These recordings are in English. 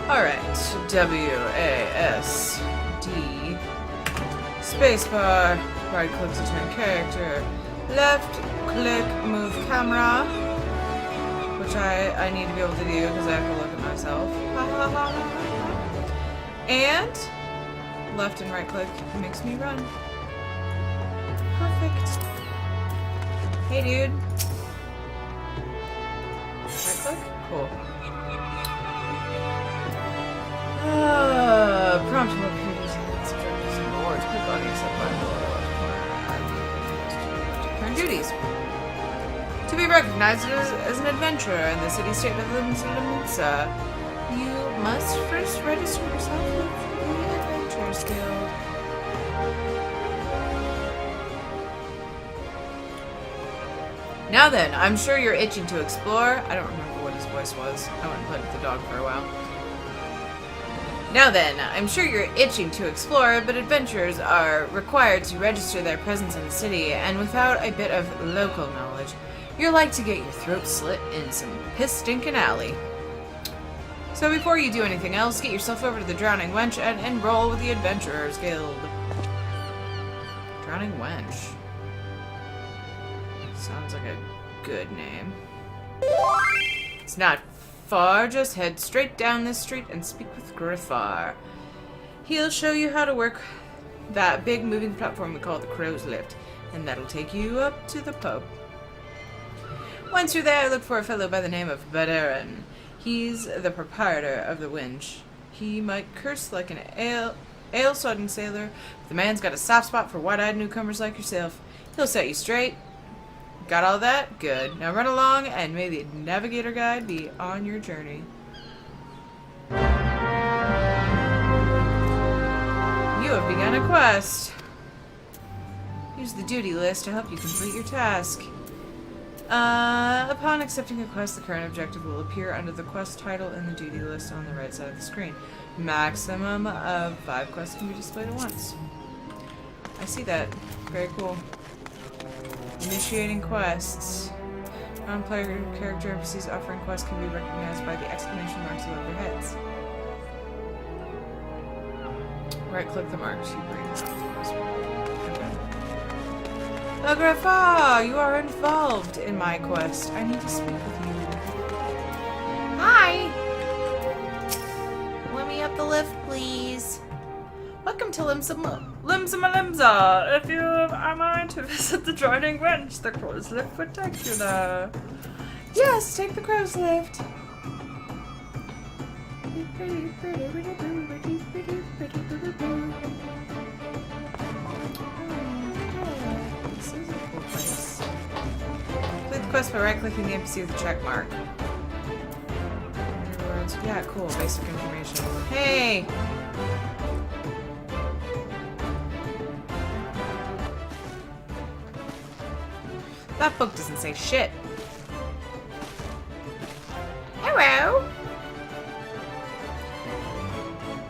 Alright, WASD. Spacebar. Right click to turn character. Left click move camera. Which I need to be able to do because I have to look at myself. And left and right click makes me run. Perfect. Hey dude. Right click? Cool. Prompt will appear to subjectives and rewards. Click on the accept button below the left corner. Current duties. To be recognized as an adventurer in the city-state of Limsa, you must first register yourself with the Adventurers Guild. Now then, I'm sure you're itching to explore. I don't remember what his voice was. I went and played with the dog for a while. Now then, I'm sure you're itching to explore, but adventurers are required to register their presence in the city, and without a bit of local knowledge, you're like to get your throat slit in some piss-stinking alley. So before you do anything else, get yourself over to the Drowning Wench and enroll with the Adventurers Guild. Drowning Wench. Sounds like a good name. It's not far, just head straight down this street and speak with Griffar. He'll show you how to work that big moving platform we call the Crow's Lift, and that'll take you up to the pub. Once you're there, look for a fellow by the name of Badarin. He's the proprietor of the winch. He might curse like an ale-sodden sailor, but the man's got a soft spot for wide-eyed newcomers like yourself. He'll set you straight. Got all that? Good. Now run along, and may the navigator guide be on your journey. You have begun a quest. Use the duty list to help you complete your task. Upon accepting a quest, the current objective will appear under the quest title in the duty list on the right side of the screen. Maximum of 5 quests can be displayed at once. I see that. Very cool. Initiating quests. Non-player character NPCs offering quests can be recognized by the exclamation marks above their heads. Right-click the marks. You bring up the quest. Griffar, you are involved in my quest. I need to speak with you. Hi! Let me up the lift, please. Welcome to Limsa. If you are mind to visit the Drowning Wench, the Crow's Lift would take you there. Yes, take the Crow's Lift. This is a cool place. Complete the quest by right-clicking the NPC with the check mark. Yeah, cool. Basic information. Hey! That book doesn't say shit. Hello!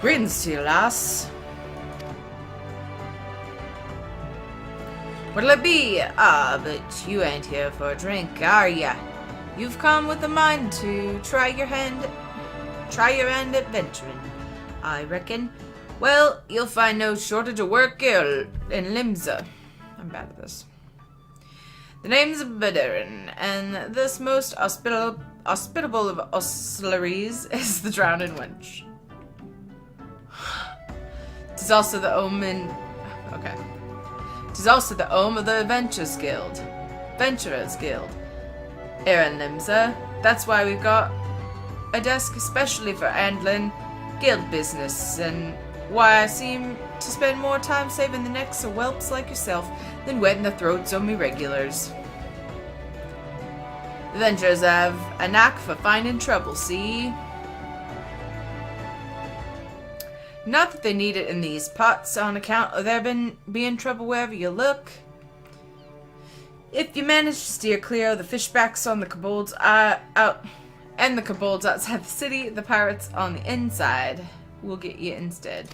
Greetings to you, lass. What'll it be? But you ain't here for a drink, are ya? You've come with a mind to try your hand adventuring, I reckon. Well, you'll find no shortage of work here in Limsa. I'm bad at this. The name's Badarin, and this most hospitable of osleries is the Drowning Wench. Tis also the omen. Okay. Tis also the home of the Adventurers Guild. Here in Limsa. That's why we've got a desk especially for handling guild business, and why I seem to spend more time saving the necks of whelps like yourself than wetting the throats of me regulars. Adventurers have a knack for finding trouble, see? Not that they need it in these parts on account of there being trouble wherever you look. If you manage to steer clear of the fishbacks on the kobolds and the kobolds outside the city, the pirates on the inside will get you instead.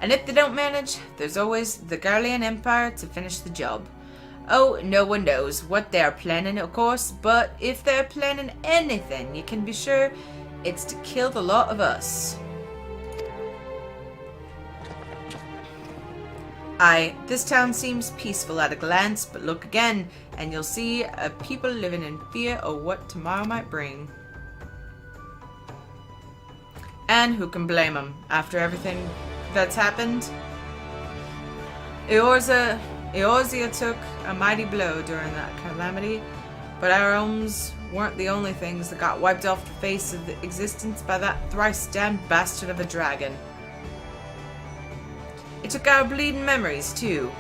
And if they don't manage, there's always the Garlean Empire to finish the job. Oh, no one knows what they're planning, of course, but if they're planning anything, you can be sure it's to kill the lot of us. Aye, this town seems peaceful at a glance, but look again, and you'll see a people living in fear of what tomorrow might bring. And who can blame them after everything that's happened? Eorzea took a mighty blow during that calamity, but our homes weren't the only things that got wiped off the face of existence by that thrice-damned bastard of a dragon. It took our bleeding memories, too.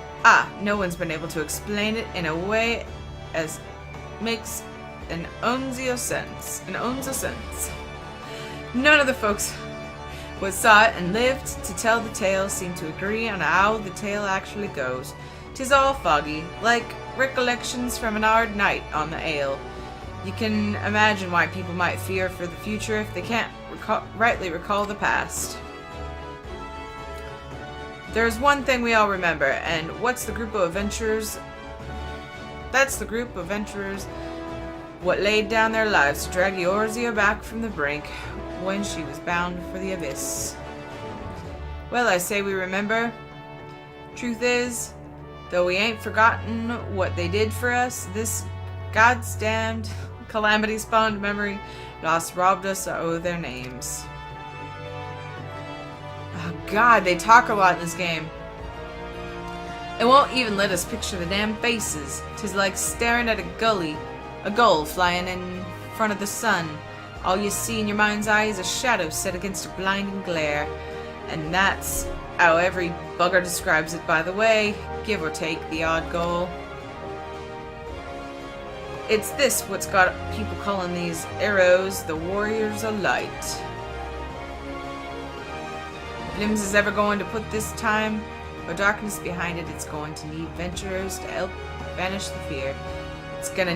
No one's been able to explain it in a way as makes an ounce of sense. None of the folks who saw it and lived to tell the tale seem to agree on how the tale actually goes. 'Tis all foggy, like recollections from an hard night on the ale. You can imagine why people might fear for the future if they can't rightly recall the past. There's one thing we all remember, and what's the group of adventurers? That's the group of adventurers what laid down their lives to drag Eorzea back from the brink when she was bound for the abyss. Well, I say we remember. Truth is, though we ain't forgotten what they did for us, this God's damned calamity-spawned memory loss robbed us of their names. Oh God, they talk a lot in this game. It won't even let us picture the damn faces. 'Tis like staring at a gull flying in front of the sun. All you see in your mind's eye is a shadow set against a blinding glare. And that's how every bugger describes it, by the way, give or take the odd goal. It's this what's got people calling these arrows the Warriors of Light. If Limsa's ever going to put this time or darkness behind it, it's going to need venturers to help banish the fear. It's going to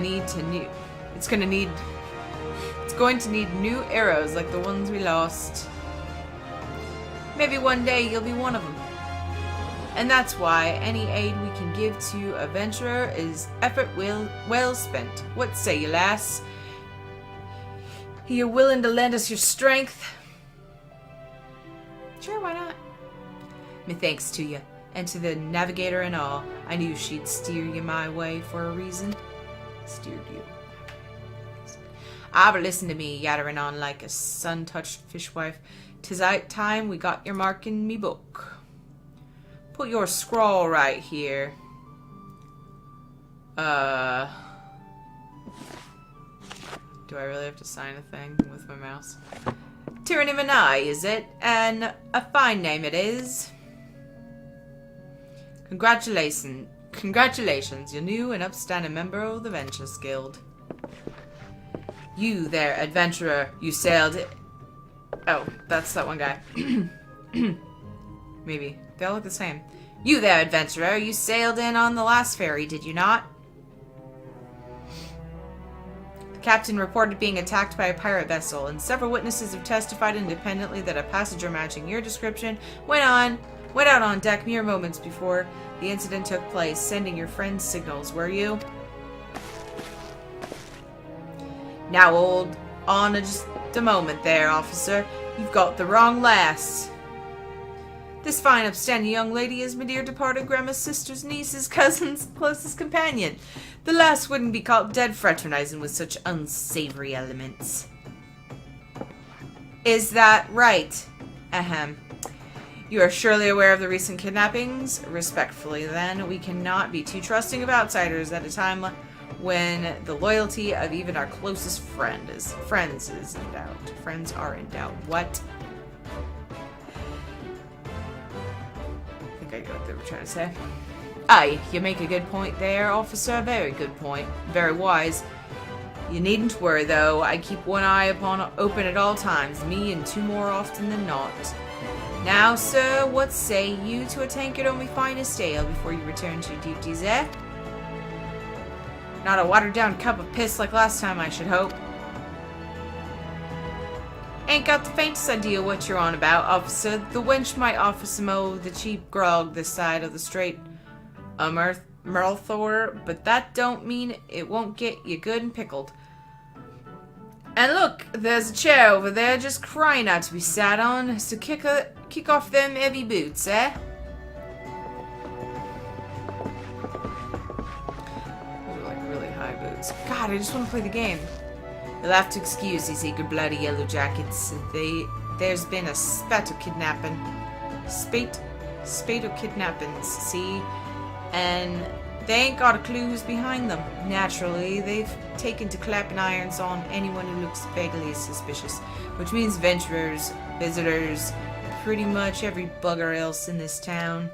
need new arrows like the ones we lost. Maybe one day you'll be one of them. And that's why any aid we can give to a venturer is effort well spent. What say you, lass? Are you willing to lend us your strength? Sure, why not? Me thanks to you, and to the navigator and all. I knew she'd steer you my way for a reason. Steered you. But listen to me, yattering on like a sun-touched fishwife. 'Tis time we got your mark in me book. Put your scrawl right here. Do I really have to sign a thing with my mouse? Tirinei, is it? And a fine name it is. Congratulations, you're new and upstanding member of the Ventures Guild. You there, adventurer, you sailed... Oh, that's that one guy. Maybe. They all look the same. You there, adventurer, you sailed in on the last ferry, did you not? The captain reported being attacked by a pirate vessel, and several witnesses have testified independently that a passenger matching your description went out on deck mere moments before the incident took place, sending your friends signals, were you? Now hold on just a moment there, officer. You've got the wrong lass. This fine, upstanding young lady is my dear departed grandma's sister's niece's cousin's closest companion. The lass wouldn't be caught dead fraternizing with such unsavory elements. Is that right? Ahem. You are surely aware of the recent kidnappings? Respectfully, then, we cannot be too trusting of outsiders at a time when the loyalty of even our closest friends is in doubt. Friends are in doubt. What? I think I get what they were trying to say. Aye, you make a good point there, officer. Very good point. Very wise. You needn't worry, though. I keep one eye open at all times. Me and two more often than not. Now, sir, what say you to a tankard on my finest ale before you return to your duties, eh? Not a watered-down cup of piss like last time, I should hope. Ain't got the faintest idea what you're on about, officer. The wench might offer some o' the cheap grog this side of the Strait Merlthor, but that don't mean it won't get you good and pickled. And look, there's a chair over there just crying out to be sat on, so kick off them heavy boots, eh? Those are like really high boots. God, I just want to play the game. You'll have to excuse these eager bloody yellow jackets. There's been a spate of kidnappings, see? And they ain't got a clue who's behind them. Naturally, they've taken to clapping irons on anyone who looks vaguely suspicious, which means venturers, visitors, pretty much every bugger else in this town.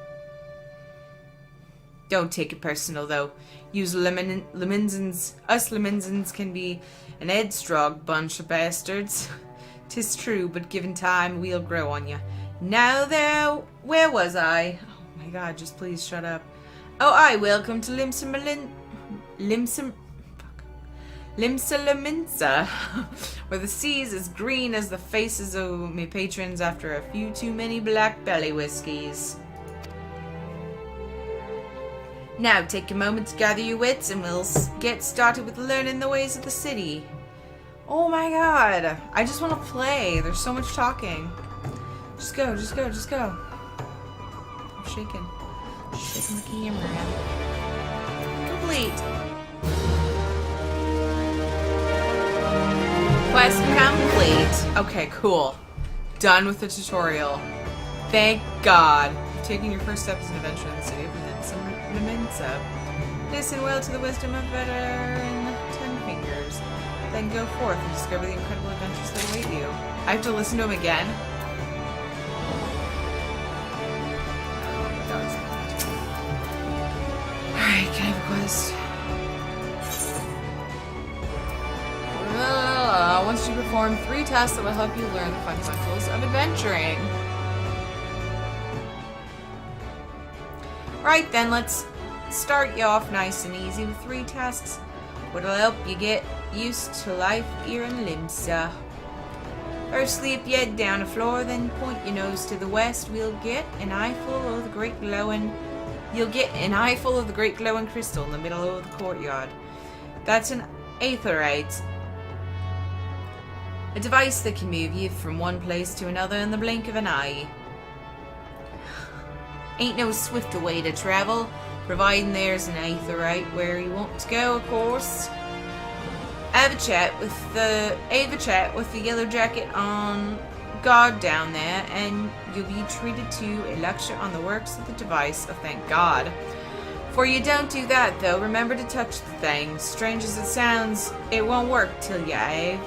Don't take it personal, though. Us Lominsans can be an headstrong bunch of bastards. 'Tis true, but given time, we'll grow on you. Now there, where was I? Oh my god, just please shut up. Oh, welcome to Limsa, Lominsa, where the sea's as green as the faces of me patrons after a few too many black belly whiskies. Now take a moment to gather your wits and we'll get started with learning the ways of the city. Oh my god, I just want to play. There's so much talking. Just go, just go, just go. I'm shaking. Shaking the camera. Complete. Quest complete. Okay, cool. Done with the tutorial. Thank God. You're taking your first steps in adventure in the city of Limsa. Listen well to the wisdom of veteran Ten Fingers. Then go forth and discover the incredible adventures that await you. I have to listen to him again? Alright, can I have a quest? Once you perform 3 tasks that will help you learn the fundamentals of adventuring. Right then, let's start you off nice and easy with 3 tasks. What'll help you get used to life here in Limsa. Firstly, if you head down the floor, then point your nose to the west. You'll get an eyeful of the great glowing crystal in the middle of the courtyard. That's an Aetherite. A device that can move you from one place to another in the blink of an eye. Ain't no swifter way to travel, providing there's an Aetherite where you want to go, of course. Have a chat with the yellow jacket on guard down there, and you'll be treated to a lecture on the works of the device. Oh, thank God. For you don't do that, though. Remember to touch the thing. Strange as it sounds, it won't work till you have.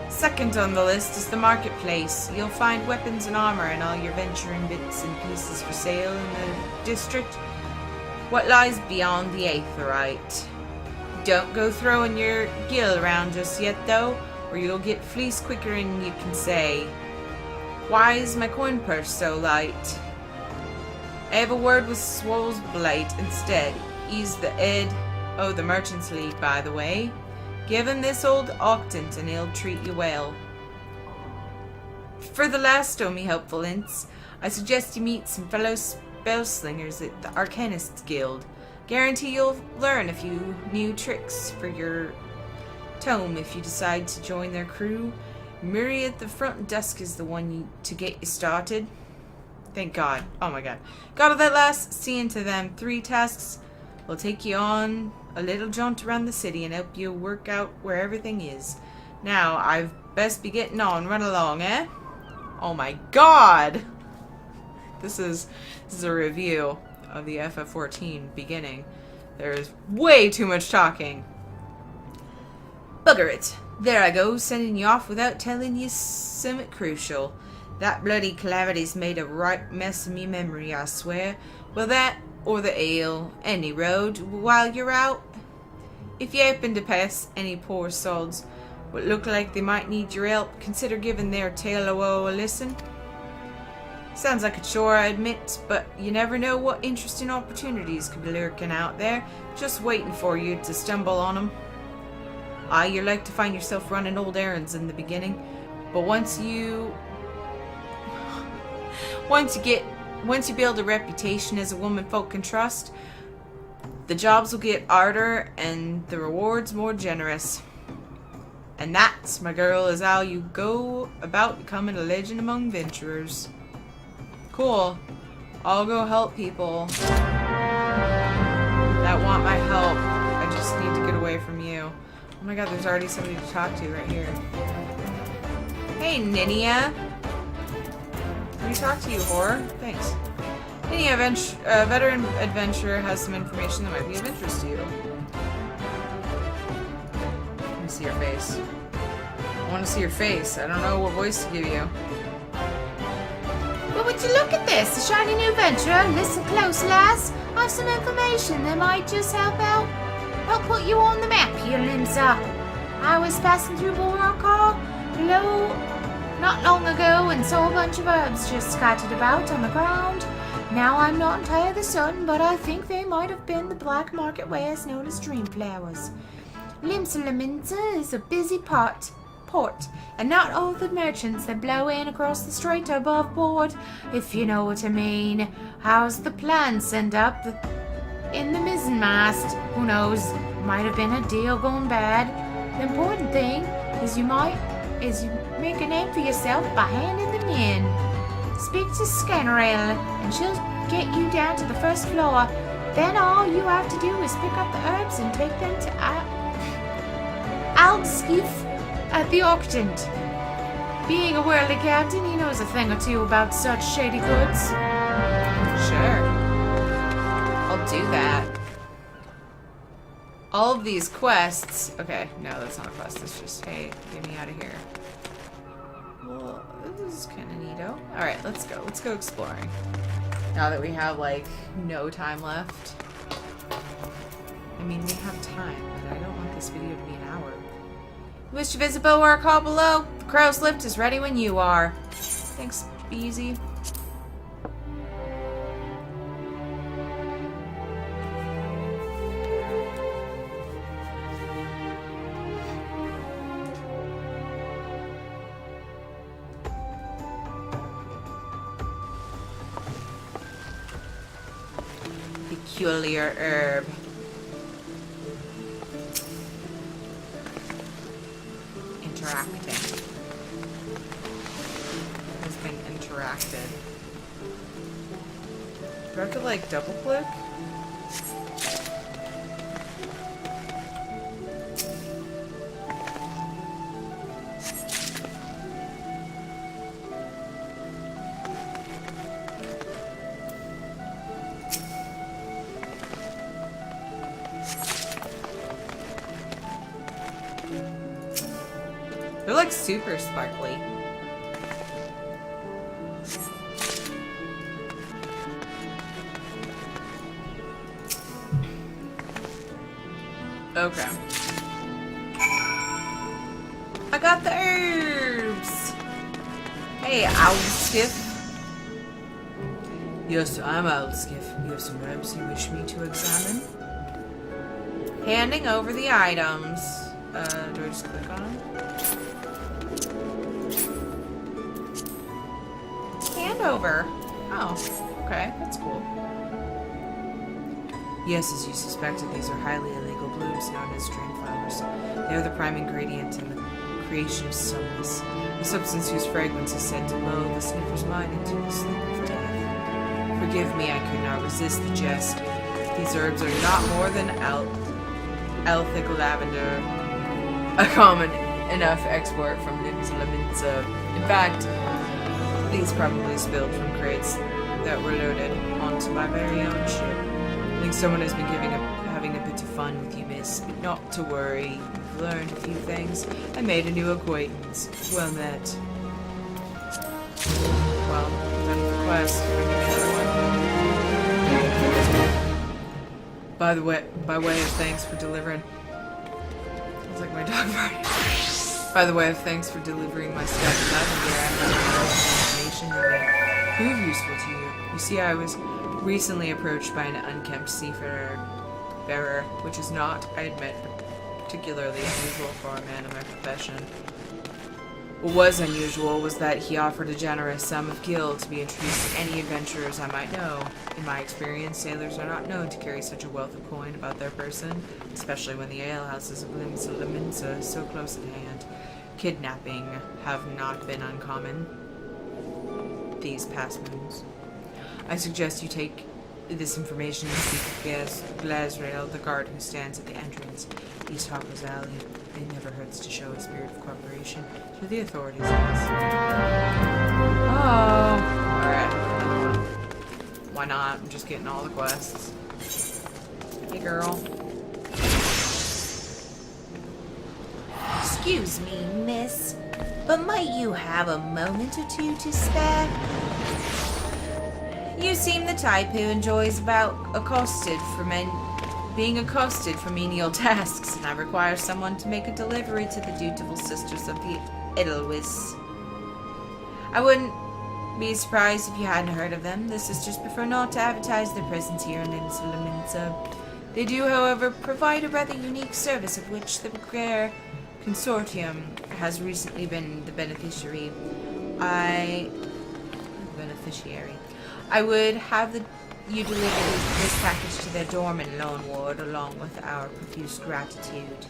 Second on the list is the marketplace. You'll find weapons and armor and all your venturing bits and pieces for sale in the district. What lies beyond the Aetherite? Don't go throwing your gill around just yet, though, or you'll get fleeced quicker than you can say. Why is my coin purse so light? I have a word with Swole's Blight instead. He's the head of the Merchants League, by the way. Give him this old octant and he'll treat you well. For the last of me helpful hints, I suggest you meet some fellow spellslingers at the Arcanists Guild. Guarantee you'll learn a few new tricks for your tome if you decide to join their crew. Murray at the front desk is the one to get you started. Thank God. Oh my God. Got all that last? Seeing to them 3 tasks will take you on a little jaunt around the city and help you work out where everything is. Now, I've best be getting on. Run along, eh? Oh my God! This is a review of the FF14 beginning. There's way too much talking. Bugger it. There I go, sending you off without telling you something crucial. That bloody calamity's made a right mess of me memory, I swear. Well, that or the ale, any road, while you're out. If you happen to pass any poor souls what look like they might need your help, consider giving their tale of woe a listen. Sounds like a chore, I admit, but you never know what interesting opportunities could be lurking out there, just waiting for you to stumble on them. You're like to find yourself running old errands in the beginning, but once you get once you build a reputation as a woman folk can trust, the jobs will get harder and the rewards more generous. And that's, my girl, is how you go about becoming a legend among venturers. Cool. I'll go help people that want my help. I just need to get away from you. Oh my god, there's already somebody to talk to right here. Hey, Ninia. Let me talk to you, whore. Thanks. Ninia, a veteran adventurer, has some information that might be of interest to you. Let me see your face. I want to see your face. I don't know what voice to give you. Well, would you look at this? A shiny new venture. Listen close, lass. I've some information that might just help put you on the map here, Limsa. I was passing through Borokar not long ago and saw a bunch of herbs just scattered about on the ground. Now I'm not entirely certain, but I think they might have been the black market wares known as dream flowers. Lominsa is a busy port, and not all the merchants that blow in across the strait are above board, if you know what I mean. How's the plan sent up in the mizzenmast? Who knows? Might have been a deal gone bad. The important thing is you make a name for yourself by handing them in. Speak to Scannerell, and she'll get you down to the first floor. Then all you have to do is pick up the herbs and take them to Alskiff at the Octant. Being a worldly captain, he knows a thing or two about such shady goods. Sure. I'll do that. All of these quests... Okay, no, that's not a quest. It's just, hey, get me out of here. Well, this is kind of neato. Alright, let's go. Let's go exploring. Now that we have, like, no time left. I mean, we have time, but I don't want this video to be an hour. Wish to visit Bulwark Hall below? The crow's lift is ready when you are. Thanks, Beezy. Peculiar herb. Interacting. Has been interacted. Do I have to like double click? They're like super sparkly. Okay. I got the herbs! Hey, Owlskiff. Yes, I'm Owlskiff. You have some herbs you wish me to examine? Handing over the items. Do I just click on them? Over. Oh, okay, that's cool. Yes, as you suspected, these are highly illegal blooms known as dream flowers. They are the prime ingredient in the creation of stillness, a substance whose fragrance is said to lull the sniffer's mind into a sleep of death. Forgive me, I could not resist the jest. These herbs are not more than Elthic lavender, a common enough export from Lominsa. In fact, these probably spilled from crates that were loaded onto my very own ship. I think someone has been having a bit of fun with you, miss. But not to worry. You've learned a few things. I made a new acquaintance. Well met. Well, done with the quest. By way of thanks for delivering. It's like my dog party. By the way of thanks for delivering my stack of lavender, I have information that may prove useful to you. You see, I was recently approached by an unkempt seafarer, which is not, I admit, particularly unusual for a man of my profession. What was unusual was that he offered a generous sum of gil to be introduced to any adventurers I might know. In my experience, sailors are not known to carry such a wealth of coin about their person, especially when the alehouses of Limsa and Lominsa are so close at hand. Kidnapping have not been uncommon these past moons. I suggest you take this information and speak with Glazrael, the guard who stands at the entrance, East Hawker's Alley. It never hurts to show a spirit of cooperation to the authorities. Oh, alright. Why not? I'm just getting all the quests. Hey, girl. Excuse me, miss, but might you have a moment or two to spare? You seem the type who enjoys being accosted for menial tasks, and I require someone to make a delivery to the dutiful sisters of the Edelweiss. I wouldn't be surprised if you hadn't heard of them. The sisters prefer not to advertise their presence here in Lominsa. They do, however, provide a rather unique service of which the Greer Consortium has recently been the beneficiary. I would have you deliver this package to their dorm in Lone Ward, along with our profuse gratitude.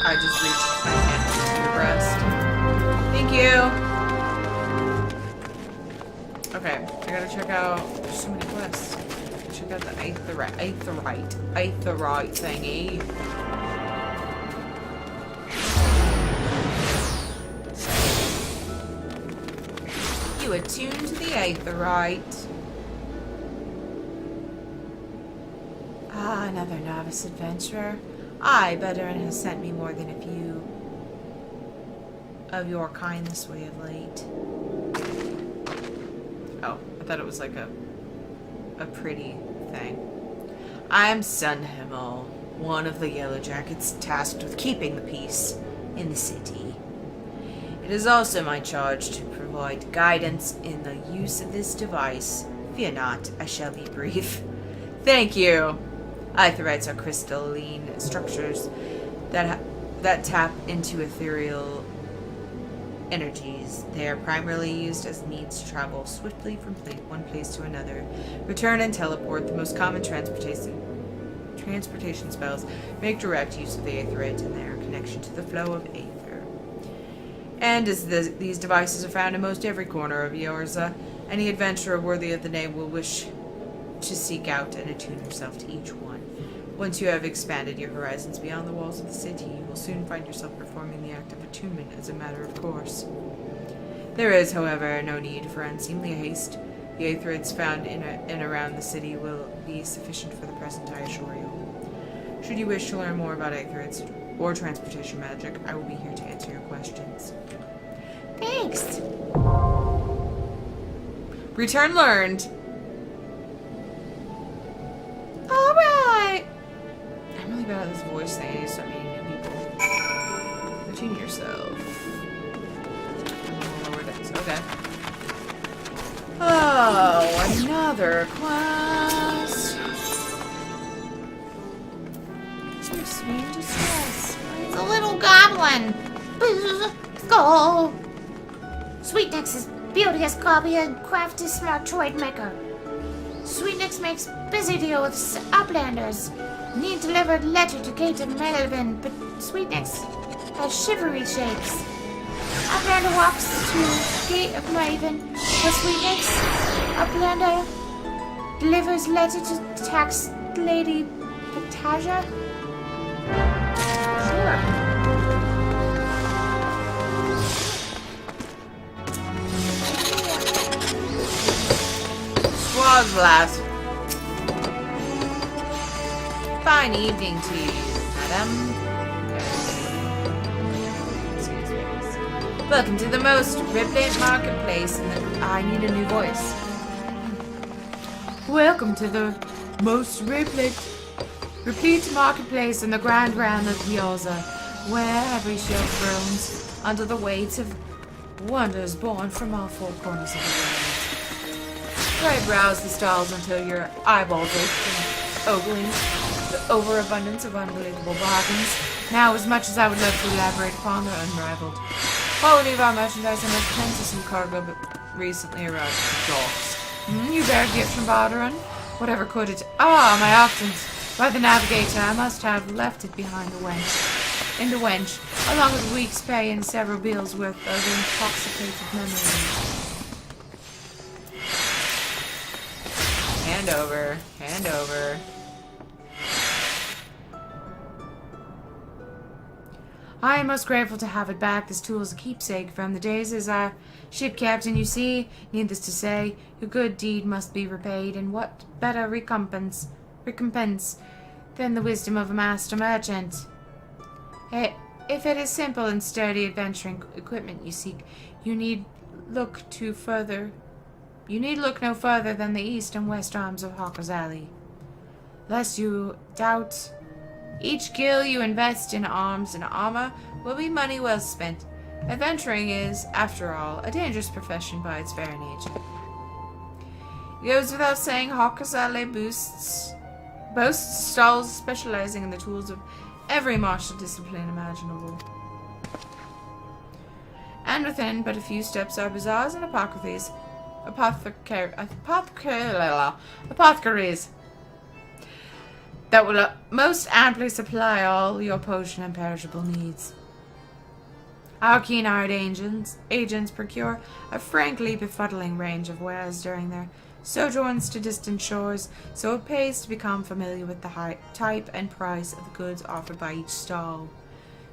I just reached my hand to your breast. Thank you! Okay, I gotta check out... There's so many quests. Check out the Aetherite thingy. You attuned to the Aetherite. Ah, another novice adventurer. Aye, Bedouin has sent me more than a few of your kind this way of late. Oh, I thought it was like a pretty thing. I am Sunhimmel, one of the Yellow Jackets tasked with keeping the peace in the city. It is also my charge to provide guidance in the use of this device. Fear not, I shall be brief. Thank you! Aetherites are crystalline structures that tap into ethereal energies. They are primarily used as means to travel swiftly from one place to another, return and teleport. The most common transportation spells make direct use of the Aetherite and their connection to the flow of aether. And as these devices are found in most every corner of Eorza, any adventurer worthy of the name will wish to seek out and attune himself to each one. Once you have expanded your horizons beyond the walls of the city, you will soon find yourself performing the act of attunement as a matter of course. There is, however, no need for unseemly haste. The Aetherites found in and around the city will be sufficient for the present, I assure you. Should you wish to learn more about Aetherites or transportation magic, I will be here to answer your questions. Thanks. Return learned. Alright. I'm really bad at this voice thing. I need to start meeting new people. Attune yourself. Lower decks. Okay. Oh, another quest. You're sweet distress. It's a little goblin. Go. Sweetnix is beauteous copy and crafty smart droid maker. Sweetnix makes busy deal with uplanders. Need delivered letter to Gate of Melvin, but Sweetnix has shivery shakes. Uplander walks to Gate of Raven, but Sweetnix, Uplander, delivers letter to tax lady Pataja. Sure. Swazlass. Fine evening to you, madam. Excuse me. Welcome to the most rippling marketplace in the... I need a new voice. Welcome to the most replete marketplace in the Grand Round of Eorza, where every shelf groans under the weight of wonders born from all four corners of the world. Try browse the stalls until your eyeballs ache from ogling. The overabundance of unbelievable bargains. Now, as much as I would love to elaborate upon the unrivaled quality of our merchandise, I must tend to some cargo but recently arrived at the docks. You bear a gift from Barteron? Whatever could it... Ah, my Octans! By the Navigator, I must have left it behind the wench. In the wench, along with a week's pay and several bills worth of intoxicated memories. Hand over. Hand over. I am most grateful to have it back. This tool is a keepsake from the days as a ship captain, you see. Needless to say, your good deed must be repaid, and what better recompense than the wisdom of a master merchant? If it is simple and sturdy adventuring equipment you seek, you need look no further than the east and west arms of Hawker's Alley. Lest you doubt, each gil you invest in arms and armor will be money well spent. Adventuring is, after all, a dangerous profession by its very nature. It goes without saying, Hawker's Alley boasts stalls specializing in the tools of every martial discipline imaginable. And within but a few steps are bazaars and apothecaries that will most amply supply all your potion and perishable needs. Our keen-eyed agents procure a frankly befuddling range of wares during their sojourns to distant shores, so it pays to become familiar with the type and price of the goods offered by each stall.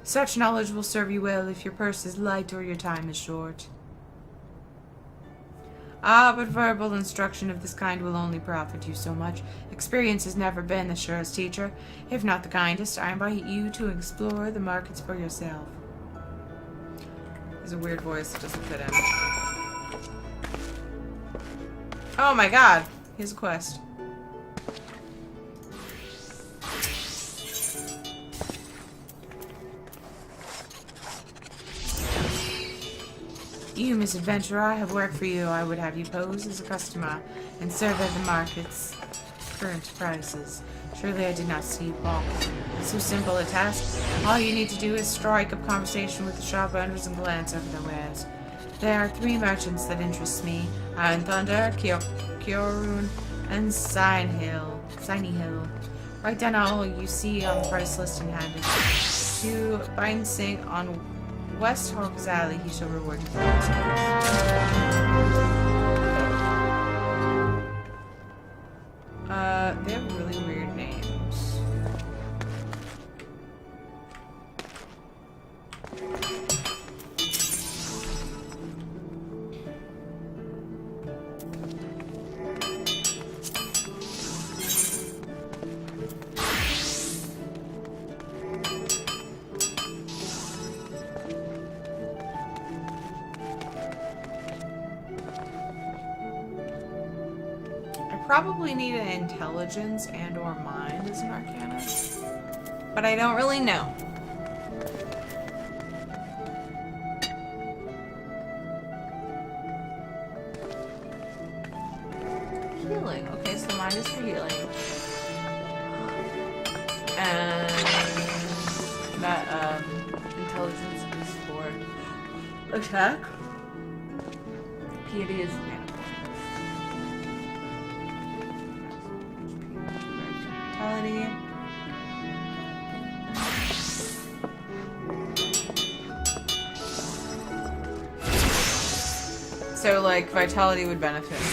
Such knowledge will serve you well if your purse is light or your time is short. Ah, but verbal instruction of this kind will only profit you so much. Experience has never been the surest teacher. If not the kindest, I invite you to explore the markets for yourself. There's a weird voice that doesn't fit in. Oh my god! Here's a quest. You, Miss Adventurer, I have work for you. I would have you pose as a customer and serve at the market's current prices. Surely I did not sleepwalk. So simple a task. All you need to do is strike up conversation with the shop owners and glance over their wares. There are 3 merchants that interest me. Iron Thunder, Kyorun, and Shiny Hill. Write down all you see on the price list and hand it to Binding on West Hawker's Alley. He shall reward you for your they have really weird names. Probably need an intelligence and or mind as an arcana, but I don't really know. Healing. Okay, so mine is for healing. And that intelligence is for attack. Piety is mana. So, like, vitality would benefit me,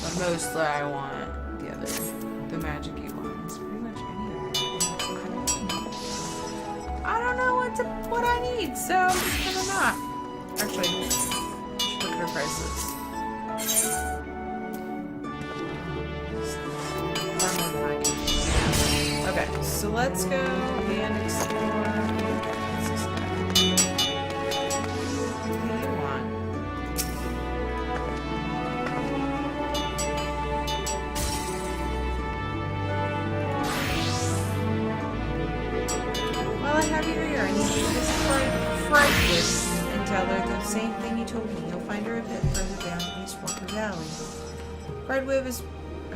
but mostly I want the magic-y ones. Pretty much any of them. I don't know what I need, so I'm just gonna not. Actually, I should look at her prices. Okay, so let's go and explore. And tell her the same thing you told me. You'll find her a bit further down East Walker's Alley. Breadwib is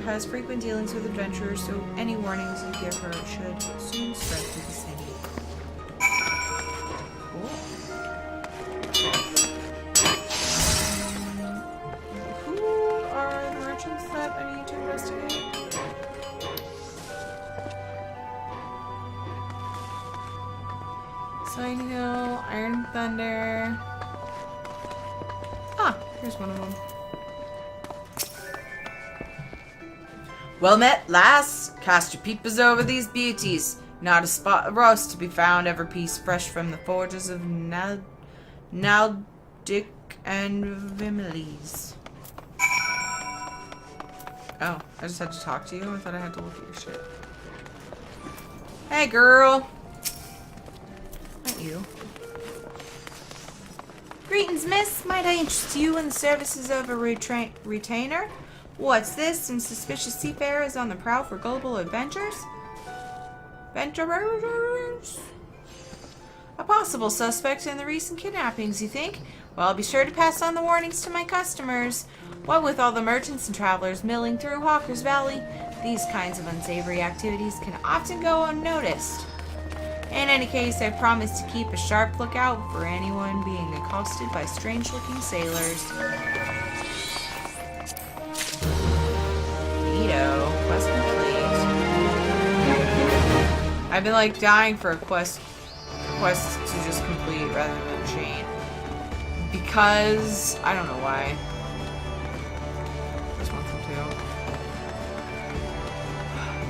has frequent dealings with adventurers, so any warnings you give her should soon spread through the city. Cool. Who are the merchants that I need to investigate? Sign Hill, Iron Thunder. Ah, here's one of them. Well met, lass. Cast your peepers over these beauties. Not a spot of rust to be found, every piece fresh from the forges of Naldic and Vimiles. Oh, I just had to talk to you? I thought I had to look at your shit. Hey, girl. Not you. Greetings, miss. Might I interest you in the services of a retainer? What's this? Some suspicious seafarers on the prowl for global adventures? Adventurers? A possible suspect in the recent kidnappings, you think? Well, I'll be sure to pass on the warnings to my customers. What with all the merchants and travelers milling through Hawker's Valley, these kinds of unsavory activities can often go unnoticed. In any case, I promise to keep a sharp lookout for anyone being accosted by strange-looking sailors. Quest complete. I've been like dying for a quest to just complete rather than chain. Because I don't know why. Just want them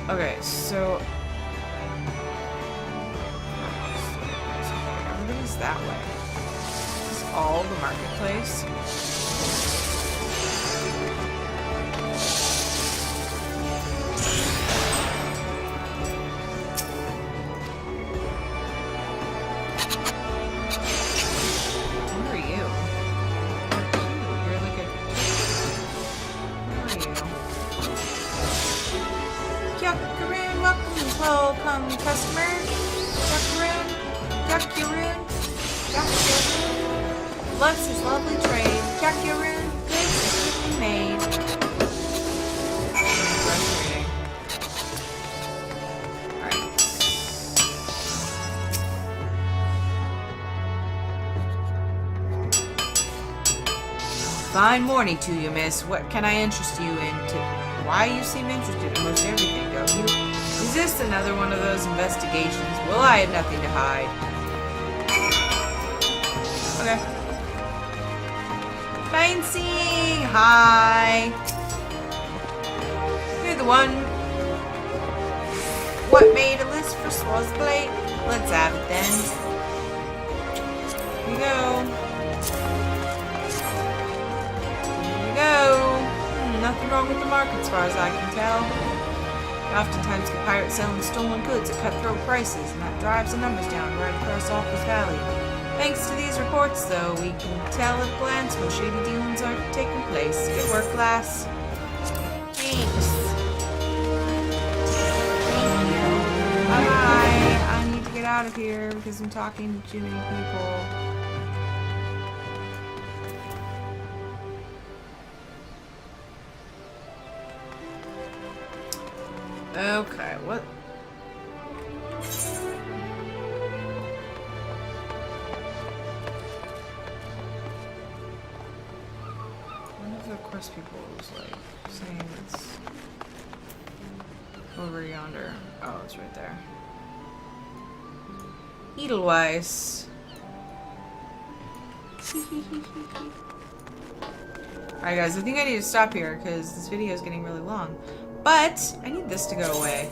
to. Okay, so everybody's that way. It's all the marketplace. Welcome, customer. Duckaroon. Lux's lovely trade. Duckaroon, goods made. Alright. Fine morning to you, miss. What can I interest you in? Why you seem interested in most everything, don't you? Is this another one of those investigations? Well, I had nothing to hide. Okay. Fancy! Hi! You're the one. What made a list for Swazblade? Let's have it then. Here we go. Here we go. Nothing wrong with the market as far as I can tell. Oftentimes get pirates selling stolen goods at cutthroat prices, and that drives the numbers down right across Hawker's Valley. Thanks to these reports, though, we can tell at a glance when shady dealings are taking place. Good work, lass. Thanks. Thank you. Bye-bye. I need to get out of here because I'm talking to too many people. Okay, what? One of the quest people was like saying it's over yonder. Oh, it's right there. Edelweiss. Alright guys, I think I need to stop here because this video is getting really long. But I need this to go away.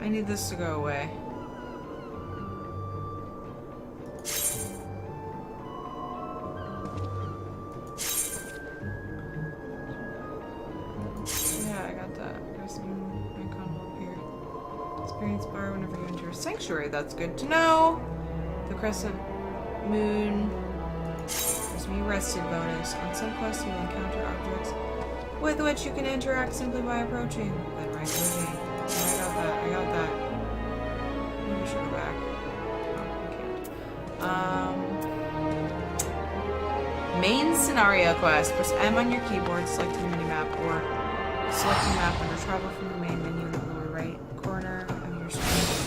I need this to go away. Yeah, I got that. There's some icon up here. Experience bar whenever you enter a sanctuary. That's good to know. The crescent moon. There's me rested bonus. On some quests you will encounter objects with which you can interact simply by approaching. Then right away. Yeah, I got that. Maybe we should go back. No, we can't. main scenario quest. Press M on your keyboard, select the mini-map, or select a map under travel from the main menu in the lower right corner of your screen.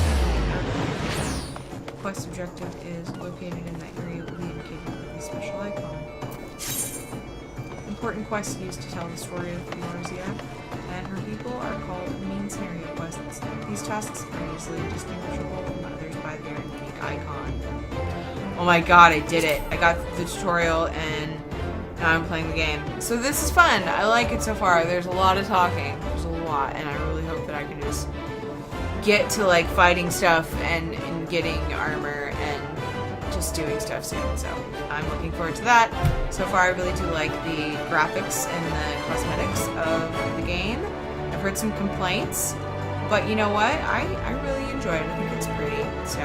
Quest objective is located in that area will be indicated with a special icon. Important quests used to tell the story of Lominsa and her people are called main scenario quests. These tasks are easily distinguishable from others by their unique icon. Oh my god, I did it. I got the tutorial and now I'm playing the game. So this is fun. I like it so far. There's a lot of talking. There's a lot, and I really hope that I can just get to like fighting stuff and getting armor and just doing stuff soon. So I'm looking forward to that. So far I really do like the graphics and the cosmetics of the game. I've heard some complaints, but you know what? I really enjoy it. I think it's pretty. So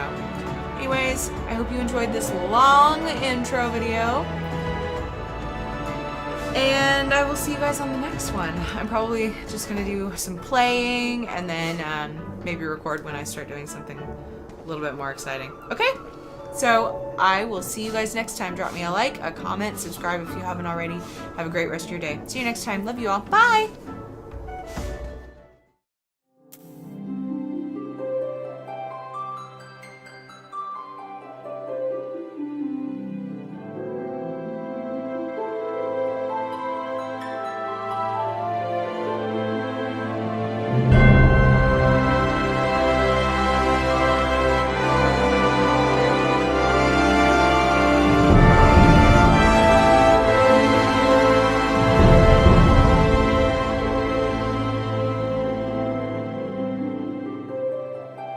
anyways, I hope you enjoyed this long intro video. And I will see you guys on the next one. I'm probably just gonna do some playing and then maybe record when I start doing something a little bit more exciting. Okay? So I will see you guys next time. Drop me a like, a comment, subscribe if you haven't already. Have a great rest of your day. See you next time. Love you all. Bye!